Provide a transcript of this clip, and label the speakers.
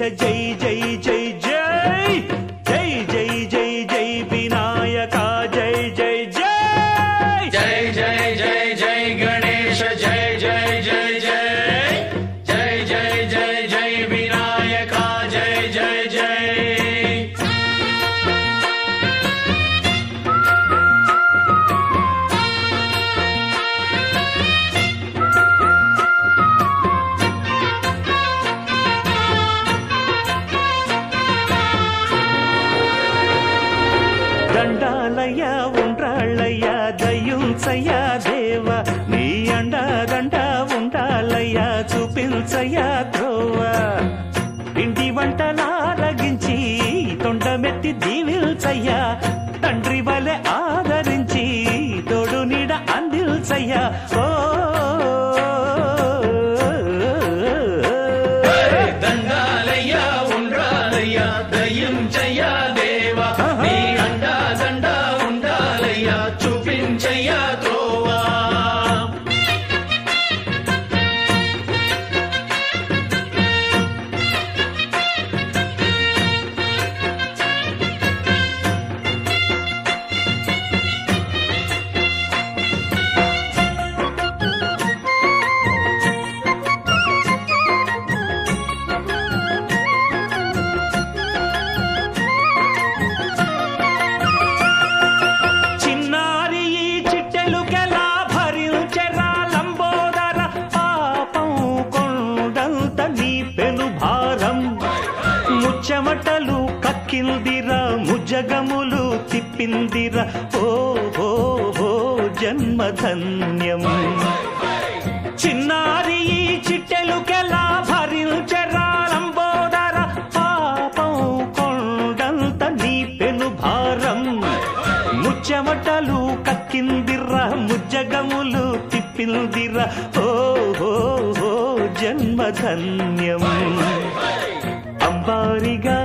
Speaker 1: జై జై జై జై జై జై జై జై వినాయక జై జై జై
Speaker 2: జై జై జై జై గణేశ జై జై జై జై జై జై జై జై వినాయక జై జై జై
Speaker 1: దండాలయ్య ఉండ్రాళ్ళయ్య దయ్యుంచయ్య దేవ నీ అండదండ ఉండాలయ్య చూపించయ్య త్రోవ ఇంటి వంటలారగించి తొండమెత్తి దీవిల్చయ్య తండ్రి వలె ఆదరించి తోడు నీడ అందిల్చయ్య ఓ
Speaker 2: దండాలయ్య ఉండ్రాలయ్య దయ్యుంచయ్య దేవ నీ అండా దండ ఉండాలయ్య చూపించయ్య త్రోవా
Speaker 1: చిన్నారి ఈ చిట్టెలుకెలా భరించెరా లంబోదర పాపం కొండంత నీ పెను భారం ముచ్చమటలు కక్కిందిరా ముజగములు తిప్పిందిరా ఓ హో హో జన్మధన్యం చిన్నారి ఈ చిట్టెలుకెలా భరించెరా లంబోదర పాపం కొండంత నీ పెను భారం ముచ్చమటలు కక్కిందిరా ముజ్జగములు తిప్పిందిరా ఓ హో హో జన్మధన్యం అంబారిగా